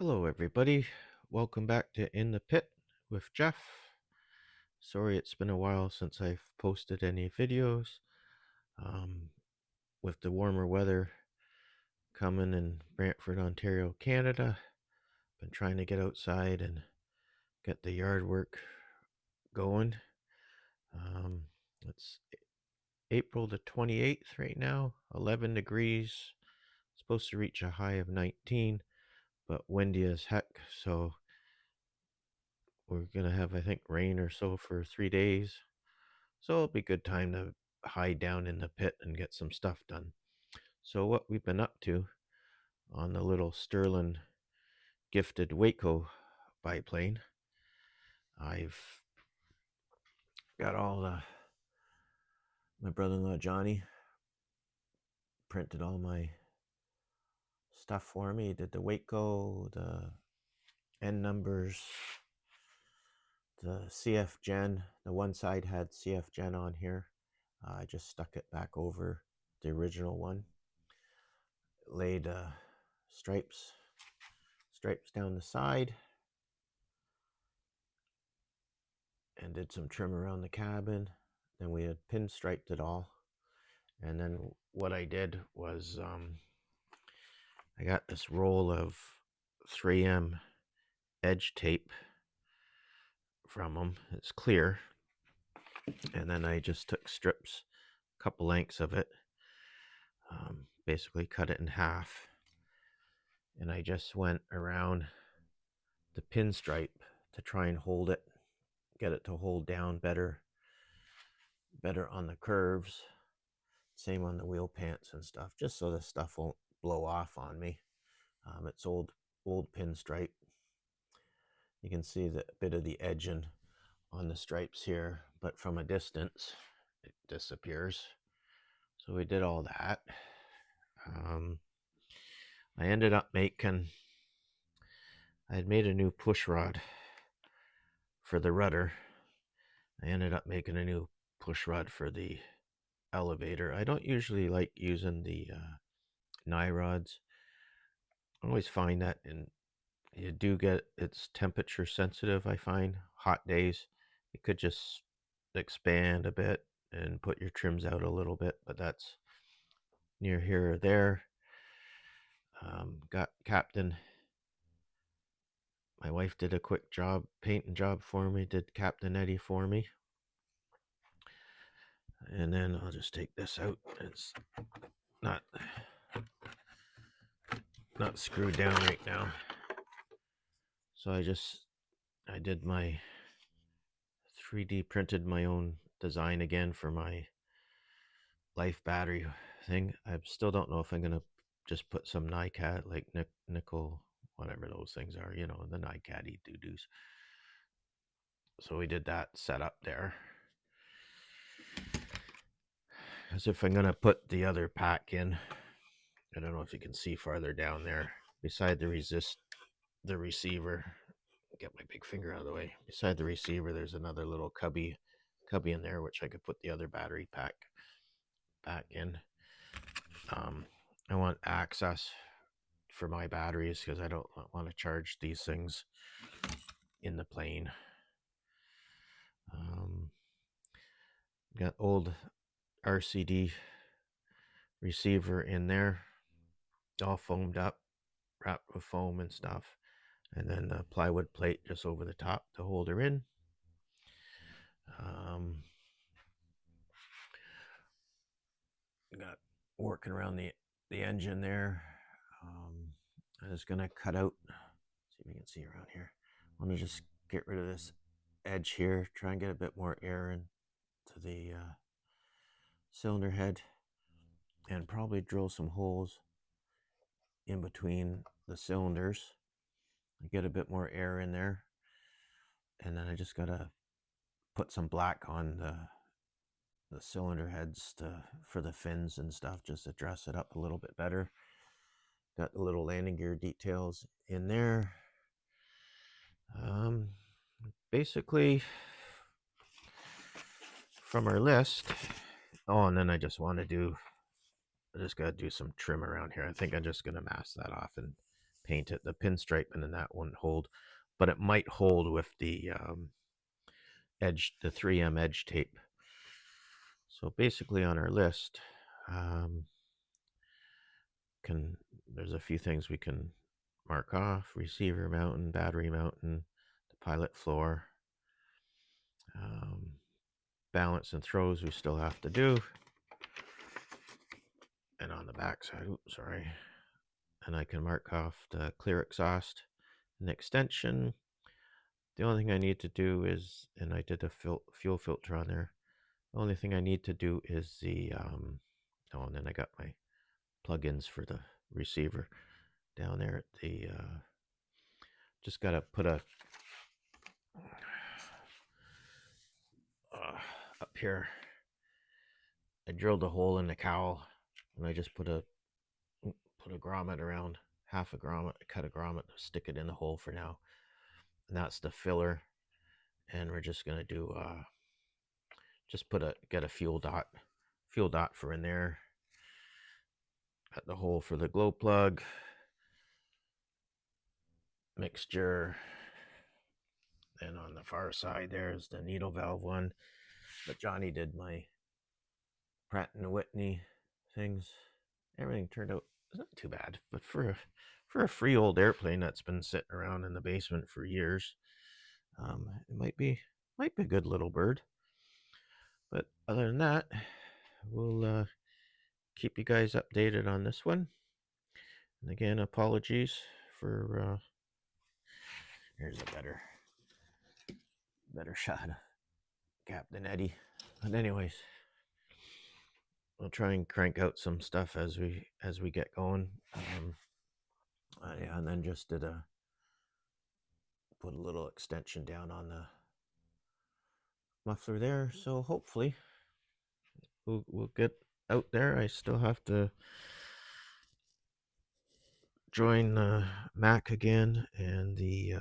Hello, everybody. Welcome back to In the Pit with Jeff. Sorry it's been a while since I've posted any videos. With the warmer weather coming in Brantford, Ontario, Canada, been trying to get outside and get the yard work going. It's April the 28th right now, 11 degrees. Supposed to reach a high of 19, but windy as heck, so we're going to have, I think, rain or so for 3 days. So it'll be a good time to hide down in the pit and get some stuff done. So what we've been up to on the little Stirling gifted WACO biplane, I've got my brother-in-law Johnny printed all my stuff for me. He did the WACO, the end numbers, the CF Gen. The one side had CF Gen on here. I just stuck it back over the original one. Laid stripes down the side, and did some trim around the cabin. Then we had pinstriped it all. And then what I did was I got this roll of 3M edge tape from them. It's clear. And then I just took strips, a couple lengths of it, basically cut it in half. And I just went around the pinstripe to try and hold it, get it to hold down better on the curves. Same on the wheel pants and stuff, just so the stuff won't blow off on me. It's old pinstripe. You can see the bit of the edging on the stripes here, but from a distance it disappears. So we did all that. I ended up I had made a new push rod for the rudder. I ended up making a new push rod for the elevator. I don't usually like using the nye rods. I always find that you do get, it's temperature sensitive. I find hot days it could just expand a bit and put your trims out a little bit, but that's near here or there. Got Captain, my wife did a quick painting job for me, did Captain Eddie for me. And then I'll just take this out. It's not screwed down right now. So I did my 3D printed my own design again for my life battery thing. I still don't know if I'm gonna just put some NiCad, like nickel, whatever those things are, the NiCad doo-doos. So we did that setup there. As if I'm gonna put the other pack in. I don't know if you can see farther down there. Beside the receiver. Get my big finger out of the way. Beside the receiver, there's another little cubby in there, which I could put the other battery pack back in. I want access for my batteries because I don't want to charge these things in the plane. Got old RCD receiver in there, all foamed up, wrapped with foam and stuff, and then the plywood plate just over the top to hold her in. Got working around the engine there. I'm just gonna cut out, see if you can see around here. I want to just get rid of this edge here, try and get a bit more air into the cylinder head, and probably drill some holes in between the cylinders, get a bit more air in there. And then I just gotta put some black on the cylinder heads for the fins and stuff, just to dress it up a little bit better. Got the little landing gear details in there. Basically from our list. Oh, and then I just gotta do some trim around here. I think I'm just gonna mask that off and paint it. The pinstriping and that wouldn't hold, but it might hold with the edge, the 3M edge tape. So basically on our list, there's a few things we can mark off: receiver mounting, battery mounting, the pilot floor, balance and throws we still have to do, and on the back side, oops, sorry, and I can mark off the clear exhaust and extension. The only thing I need to do is, and I did a fuel filter on there, the only thing I need to do is the oh, and then I got my plugins for the receiver down there at the just gotta put a up here. I drilled a hole in the cowl, and I just put a grommet around, half a grommet, cut a grommet to stick it in the hole for now, and that's the filler. And we're just gonna do just get a fuel dot for in there, cut the hole for the glow plug mixture. And on the far side there's the needle valve one, but Johnny did my Pratt and Whitney things. Everything turned out not too bad, but for a free old airplane that's been sitting around in the basement for years, it might be a good little bird. But other than that, we'll keep you guys updated on this one. And again, apologies for here's a better shot of Captain Eddie. But anyways, we'll try and crank out some stuff as we get going. Yeah, and then just put a little extension down on the muffler there. So hopefully we'll get out there. I still have to join MAC again and the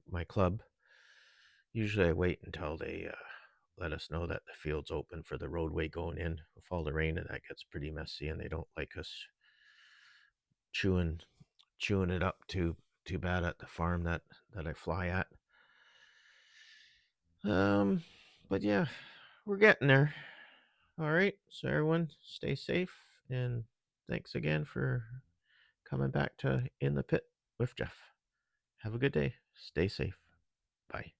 my club. Usually I wait until they let us know that the field's open for the roadway going in. With all the rain, and that gets pretty messy, and they don't like us chewing it up too bad at the farm that I fly at. But yeah, we're getting there. All right, so everyone stay safe, and thanks again for coming back to In the Pit with Jeff. Have a good day. Stay safe. Bye.